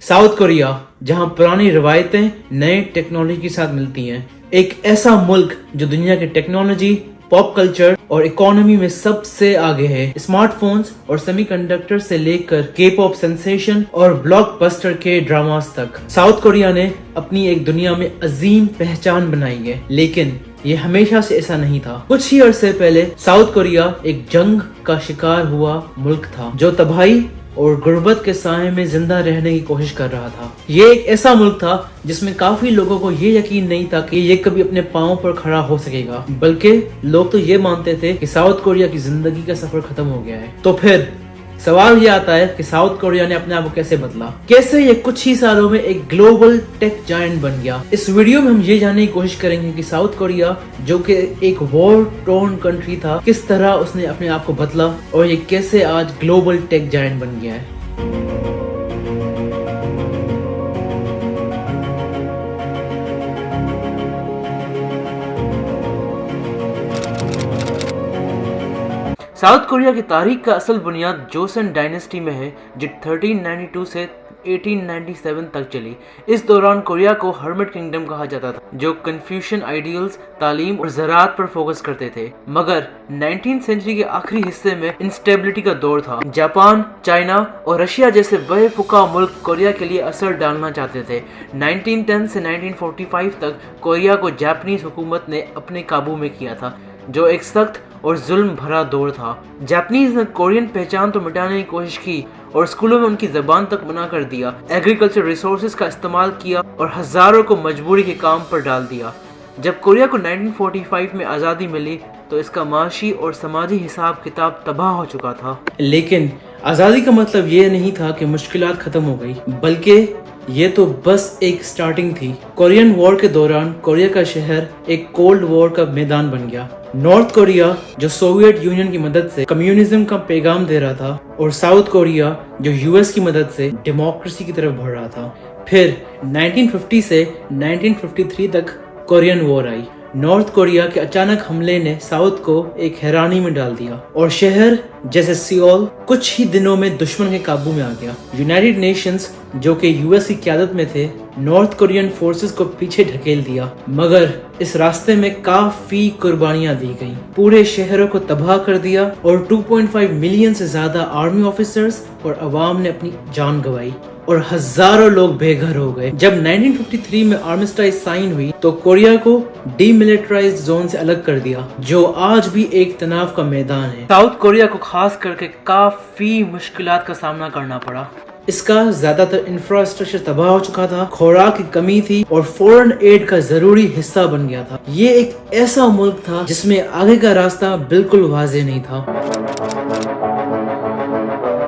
South Korea, जहां पुरानी रवायतें नए टेक्नोलॉजी के साथ मिलती हैं, एक ऐसा मुल्क जो दुनिया की टेक्नोलॉजी, पॉप कल्चर और इकोनॉमी में सबसे आगे है। स्मार्टफोन्स और सेमीकंडक्टर से लेकर के पॉप सेंसेशन और ब्लॉकबस्टर के ड्रामास तक साउथ कोरिया ने अपनी एक दुनिया में अजीम पहचान बनाई है। लेकिन ये हमेशा से ऐसा नहीं था। कुछ ही अरसे पहले साउथ कोरिया एक जंग का शिकार हुआ मुल्क था, जो तबाही और गुर्बत के साए में जिंदा रहने की कोशिश कर रहा था। ये एक ऐसा मुल्क था जिसमें काफी लोगों को ये यकीन नहीं था कि ये कभी अपने पांव पर खड़ा हो सकेगा, बल्कि लोग तो ये मानते थे कि साउथ कोरिया की जिंदगी का सफर खत्म हो गया है। तो फिर सवाल ये आता है कि साउथ कोरिया ने अपने आप को कैसे बदला, कैसे ये कुछ ही सालों में एक ग्लोबल टेक जायंट बन गया। इस वीडियो में हम ये जानने की कोशिश करेंगे कि साउथ कोरिया, जो कि एक वॉर टोर्न कंट्री था, किस तरह उसने अपने आप को बदला और ये कैसे आज ग्लोबल टेक जायंट बन गया है। साउथ कोरिया की तारीख का असल बुनियाद जोसेन डायनेस्टी में है, जो 1392 से 1897 तक चली। इस दौरान कोरिया को हर्मिट किंगडम कहा जाता था, जो कन्फ्यूशियन आइडियल्स, तालीम और ज़राअत पर फोकस करते थे। मगर 19th सेंचुरी के आखिरी हिस्से में इंस्टेबिलिटी का दौर था। जापान, चाइना और रशिया जैसे बेफुका मुल्क कोरिया के लिए असर डालना चाहते थे। 1910 से 1945 तक कोरिया को जापानीज हुकूमत ने अपने काबू में किया था, जो एक सख्त और जुल्म भरा दौर था। जापानीज ने कोरियन पहचान तो मिटाने की कोशिश की और स्कूलों में उनकी जबान तक मना कर दिया, एग्रीकल्चर रिसोर्सेज का इस्तेमाल किया और हजारों को मजबूरी के काम पर डाल दिया। जब कोरिया को 1945 में आज़ादी मिली तो इसका माशी और समाजी हिसाब किताब तबाह हो चुका था। लेकिन आज़ादी का मतलब ये नहीं था कि मुश्किलात खत्म हो गई, बल्कि ये तो बस एक स्टार्टिंग थी। कोरियन वॉर के दौरान कोरिया का शहर एक कोल्ड वॉर का मैदान बन गया। नॉर्थ कोरिया, जो सोवियत यूनियन की मदद से कम्युनिज्म का पैगाम दे रहा था, और साउथ कोरिया, जो यूएस की मदद से डेमोक्रेसी की तरफ बढ़ रहा था। फिर 1950 से 1953 तक कोरियन वॉर आई। नॉर्थ कोरिया के अचानक हमले ने साउथ को एक हैरानी में डाल दिया और शहर जैसे सियोल कुछ ही दिनों में दुश्मन के काबू में आ गया। यूनाइटेड नेशंस, जो कि यूएस की क़यादत में थे, नॉर्थ कोरियन फोर्सेस को पीछे ढकेल दिया, मगर इस रास्ते में काफी कुर्बानियां दी गईं। पूरे शहरों को तबाह कर दिया और 2.5 मिलियन से ज्यादा आर्मी ऑफिसर्स और अवाम ने अपनी जान गंवाई और हजारों लोग बेघर हो गए। जब 1953 में आर्मिस्टाइज साइन हुई तो कोरिया को डीमिलिटराइज्ड जोन से अलग कर दिया, जो आज भी एक तनाव का मैदान है। साउथ कोरिया को खास करके काफी मुश्किलात का सामना करना पड़ा। इसका ज्यादातर इंफ्रास्ट्रक्चर तबाह हो चुका था, खुराक की कमी थी और फॉरेन एड का जरूरी हिस्सा बन गया था। ये एक ऐसा मुल्क था जिसमें आगे का रास्ता बिल्कुल वाज़ेह नहीं था।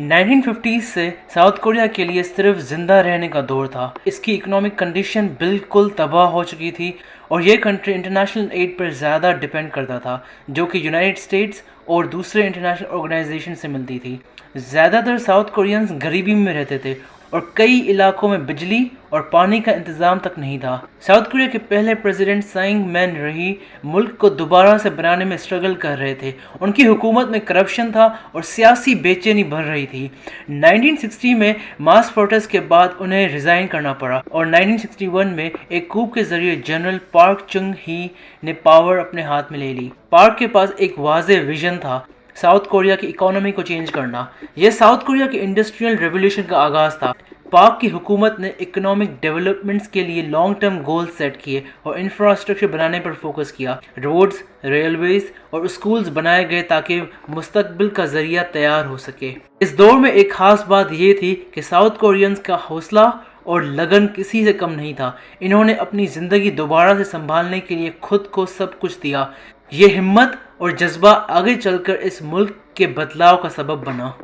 1950s से साउथ कोरिया के लिए सिर्फ जिंदा रहने का दौर था। इसकी इकोनॉमिक कंडीशन बिल्कुल तबाह हो चुकी थी और ये कंट्री इंटरनेशनल एड पर ज़्यादा डिपेंड करता था, जो कि यूनाइटेड स्टेट्स और दूसरे इंटरनेशनल ऑर्गेनाइजेशन से मिलती थी। ज़्यादातर साउथ कोरियंस गरीबी में रहते थे और कई इलाकों में बिजली और पानी का इंतज़ाम तक नहीं था। साउथ कोरिया के पहले प्रेसिडेंट सांग मैन रही मुल्क को दोबारा से बनाने में स्ट्रगल कर रहे थे। उनकी हुकूमत में करप्शन था और सियासी बेचैनी बढ़ रही थी। 1960 में मास प्रोटेस्ट के बाद उन्हें रिज़ाइन करना पड़ा और 1961 में एक कूप के जरिए जनरल पार्क chung ही ने पावर अपने हाथ में ले ली। पार्क के पास एक वाज़ेह विजन था, साउथ कोरिया की इकोनॉमी को चेंज करना। यह साउथ कोरिया के इंडस्ट्रियल रेवोल्यूशन का आगाज था। पाक की हुकूमत ने इकोनॉमिक डेवलपमेंट्स के लिए लॉन्ग टर्म गोल सेट किए और इंफ्रास्ट्रक्चर बनाने पर फोकस किया। रोड्स, रेलवेज और स्कूल्स बनाए गए ताकि मुस्तकबिल का जरिया तैयार हो सके। इस दौर में एक खास बात ये थी कि साउथ कोरियंस का हौसला और लगन किसी से कम नहीं था। इन्होंने अपनी जिंदगी दोबारा से संभालने के लिए खुद को सब कुछ दिया। ये हिम्मत और जज्बा आगे चलकर इस मुल्क के बदलाव का सबब बना।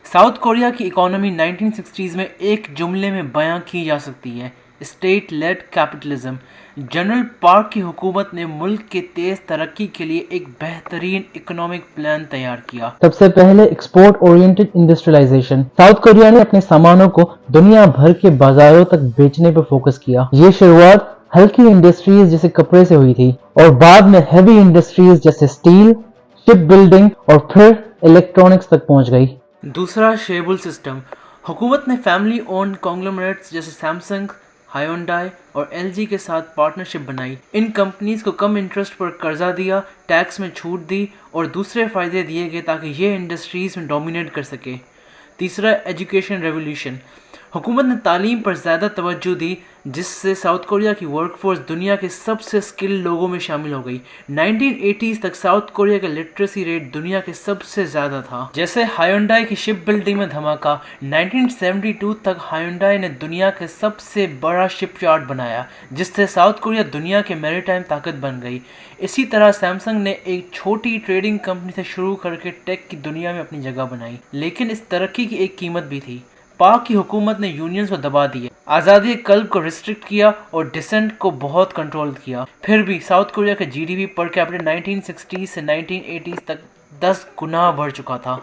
साउथ कोरिया की इकोनॉमी 1960s में एक जुमले में बयां की जा सकती है, state lead capitalism. General park की हुकूमत ने मुल्क के तेज तरक्की के लिए एक बेहतरीन इकोनॉमिक प्लान तैयार किया। सबसे पहले export oriented industrialisation. South Korea ने अपने सामानों को दुनिया भर के बाजारों तक बेचने पर फोकस किया। ये शुरुआत हल्की इंडस्ट्रीज जैसे कपड़े से हुई थी और बाद में हैवी इंडस्ट्रीज जैसे स्टील, शिप बिल्डिंग और फिर इलेक्ट्रॉनिक्स तक पहुंच गई। दूसरा शेबुल सिस्टम। हुकूमत ने फैमिली ओन्ड कॉन्ग्लोमरेट्स जैसे सैमसंग, हायोंडाई और एलजी के साथ पार्टनरशिप बनाई। इन कंपनीज को कम इंटरेस्ट पर कर्जा दिया, टैक्स में छूट दी और दूसरे फ़ायदे दिए गए ताकि ये इंडस्ट्रीज़ में डोमिनेट कर सके। तीसरा एजुकेशन रेवोल्यूशन। हुकूमत ने तालीम पर ज़्यादा तवज्जो दी, जिससे साउथ कोरिया की वर्कफोर्स दुनिया के सबसे स्किल लोगों में शामिल हो गई। 1980s तक साउथ कोरिया का लिटरेसी रेट दुनिया के सबसे ज़्यादा था। जैसे हायोंडाई की शिप बिल्डिंग में धमाका, 1972 तक हायोंडाई ने दुनिया के सबसे बड़ा शिप यार्ड बनाया, जिससे साउथ कोरिया दुनिया के मैरीटाइम ताकत बन गई। इसी तरह सैमसंग ने एक छोटी ट्रेडिंग कंपनी से शुरू करके टेक की दुनिया में अपनी जगह बनाई। लेकिन इस तरक्की की एक कीमत भी थी। पाक की हुकूमत ने यूनियंस को दबा दिया, आज़ादी कल्ब को रिस्ट्रिक्ट किया और डिसेंट को बहुत कंट्रोल किया। फिर भी साउथ कोरिया का जीडीपी पर कैपिटा 1960 से 1980 तक 10 गुना बढ़ चुका था।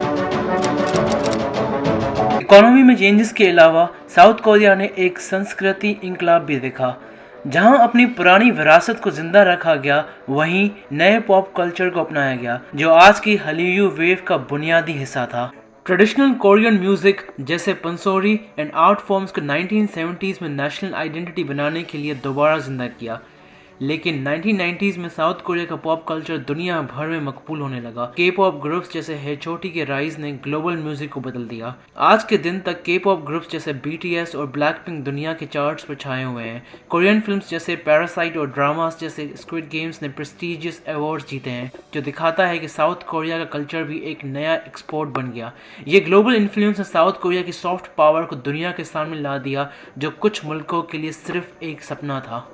इकोनॉमी में चेंजेस के अलावा साउथ कोरिया ने एक संस्कृति इंकलाब भी देखा। जहां अपनी पुरानी विरासत को जिंदा रखा गया, वहीं नए पॉप कल्चर को अपनाया गया, जो आज की हलीयू वेव का बुनियादी हिस्सा था। ट्रेडिशनल कोरियन म्यूजिक जैसे पंसोरी एंड आर्ट फॉर्म्स को 1970s में नेशनल आइडेंटिटी बनाने के लिए दोबारा जिंदा किया। लेकिन 1990s में साउथ कोरिया का पॉप कल्चर दुनिया भर में मकबूल होने लगा। के पॉप ग्रुप्स जैसे हेचोटी के राइज ने ग्लोबल म्यूजिक को बदल दिया। आज के दिन तक के पॉप ग्रुप्स जैसे BTS और ब्लैक पिंक दुनिया के चार्ट्स पर छाए हुए हैं। कोरियन फिल्म्स जैसे पैरासाइट और ड्रामास जैसे स्क्विड गेम्स ने प्रेस्टीजियस अवार्ड्स जीते हैं, जो दिखाता है कि साउथ कोरिया का कल्चर भी एक नया एक्सपोर्ट बन गया। ये ग्लोबल इन्फ्लुएंस ने साउथ कोरिया की सॉफ्ट पावर को दुनिया के सामने ला दिया, जो कुछ मुल्कों के लिए सिर्फ एक सपना था।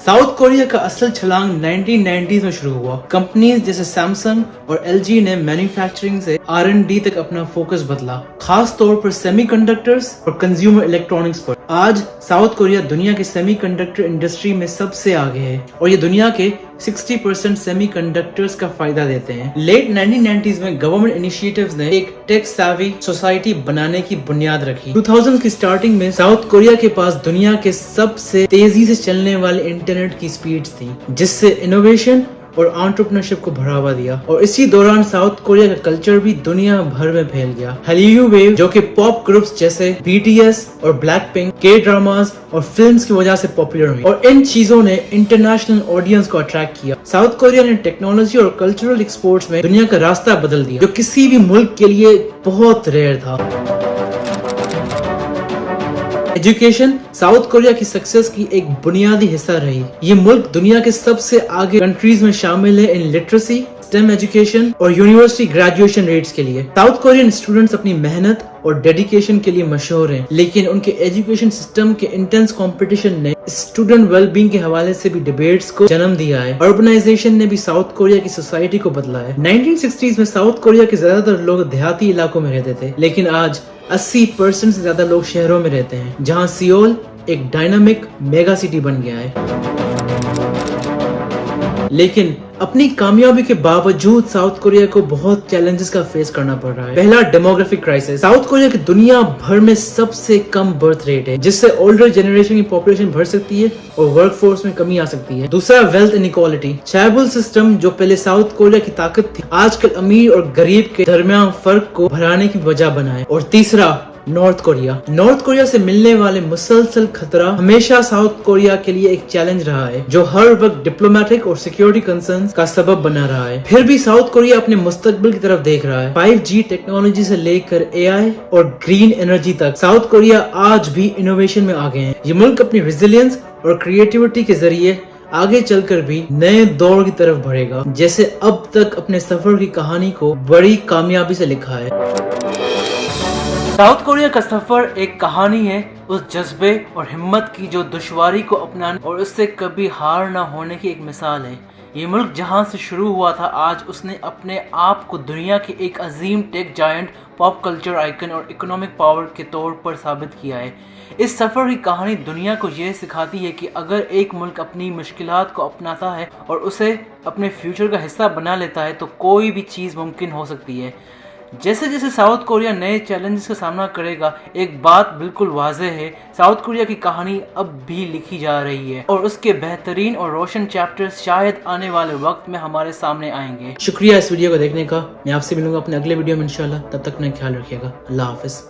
साउथ कोरिया का असल छलांग 1990s में शुरू हुआ। कंपनीज जैसे सैमसंग और LG ने मैन्युफैक्चरिंग से R&D तक अपना फोकस बदला, खास तौर पर सेमीकंडक्टर्स और कंज्यूमर इलेक्ट्रॉनिक्स पर। आज साउथ कोरिया दुनिया के सेमीकंडक्टर इंडस्ट्री में सबसे आगे है और ये दुनिया के 60% सेमीकंडक्टर्स का फायदा देते हैं। लेट 1990s में गवर्नमेंट इनिशिएटिव्स ने एक टेक सैवी सोसाइटी बनाने की बुनियाद रखी। 2000 की स्टार्टिंग में साउथ कोरिया के पास दुनिया के सबसे तेजी से चलने वाले इंटरनेट की स्पीड्स थी, जिससे इनोवेशन और एंटरप्रेन्योरशिप को बढ़ावा दिया। और इसी दौरान साउथ कोरिया का कल्चर भी दुनिया भर में फैल गया। हलीयू वेव, जो कि पॉप ग्रुप्स जैसे BTS और ब्लैक पिंक, के ड्रामास और फिल्म्स की वजह से पॉपुलर हुई, और इन चीजों ने इंटरनेशनल ऑडियंस को अट्रैक्ट किया। साउथ कोरिया ने टेक्नोलॉजी और कल्चरल एक्सपोर्ट्स में दुनिया का रास्ता बदल दिया, जो किसी भी मुल्क के लिए बहुत रेयर था। एजुकेशन साउथ कोरिया की सक्सेस की एक बुनियादी हिस्सा रही। ये मुल्क दुनिया के सबसे आगे कंट्रीज में शामिल है इन लिटरेसी, STEM एजुकेशन और यूनिवर्सिटी ग्रेजुएशन रेट्स के लिए। साउथ कोरियन स्टूडेंट्स अपनी मेहनत और डेडिकेशन के लिए मशहूर हैं, लेकिन उनके एजुकेशन सिस्टम के इंटेंस कंपटीशन ने स्टूडेंट वेलबींग के हवाले से भी डिबेट्स को जन्म दिया है। अर्बनाइजेशन ने भी साउथ कोरिया की सोसाइटी को बदला है। 1960s में साउथ कोरिया के ज्यादातर लोग देहाती इलाकों में रहते थे, लेकिन आज 80% से ज्यादा लोग शहरों में रहते हैं, जहां सियोल एक डायनामिक मेगा सिटी बन गया है। लेकिन अपनी कामयाबी के बावजूद साउथ कोरिया को बहुत चैलेंजेस का फेस करना पड़ रहा है। पहला, डेमोग्राफिक क्राइसिस। साउथ कोरिया की दुनिया भर में सबसे कम बर्थ रेट है, जिससे ओल्डर जनरेशन की पॉपुलेशन बढ़ सकती है और वर्क फोर्स में कमी आ सकती है। दूसरा, वेल्थ इनइक्वालिटी। चैबुल सिस्टम, जो पहले साउथ कोरिया की ताकत थी, आजकल अमीर और गरीब के दरमियान फर्क को बढ़ाने की वजह बना है। और तीसरा, नॉर्थ कोरिया। नॉर्थ कोरिया से मिलने वाले मुसलसल खतरा हमेशा साउथ कोरिया के लिए एक चैलेंज रहा है, जो हर वक्त डिप्लोमेटिक और सिक्योरिटी कंसर्न्स का सबब बना रहा है। फिर भी साउथ कोरिया अपने मुस्तकबिल की तरफ देख रहा है। 5G टेक्नोलॉजी से लेकर AI और ग्रीन एनर्जी तक साउथ कोरिया आज भी इनोवेशन में आगे है। ये मुल्क अपनी रेजिलियंस और क्रिएटिविटी के जरिए आगे चलकर भी नए दौर की तरफ बढ़ेगा, जैसे अब तक अपने सफर की कहानी को बड़ी कामयाबी से लिखा है। साउथ कोरिया का सफर एक कहानी है उस जज्बे और हिम्मत की, जो दुश्वारी को अपनाने और उससे कभी हार ना होने की एक मिसाल है। ये मुल्क जहां से शुरू हुआ था, आज उसने अपने आप को दुनिया के एक अजीम tech giant, pop culture icon और इकोनॉमिक पावर के तौर पर साबित किया है। इस सफ़र की कहानी दुनिया को यह सिखाती है कि अगर एक मुल्क अपनी मुश्किलात को अपनाता है और उसे अपने फ्यूचर का हिस्सा बना लेता है, तो कोई भी चीज़ मुमकिन हो सकती है। جیسے جیسے ساؤتھ کوریا نئے چیلنجز کا سامنا کرے گا، ایک بات بالکل واضح ہے، ساؤتھ کوریا کی کہانی اب بھی لکھی جا رہی ہے اور اس کے بہترین اور روشن چیپٹرز شاید آنے والے وقت میں ہمارے سامنے آئیں گے۔ شکریہ اس ویڈیو کو دیکھنے کا، میں آپ سے ملوں گا اپنے اگلے ویڈیو میں انشاءاللہ، تب تک اپنا خیال رکھیے گا، اللہ حافظ۔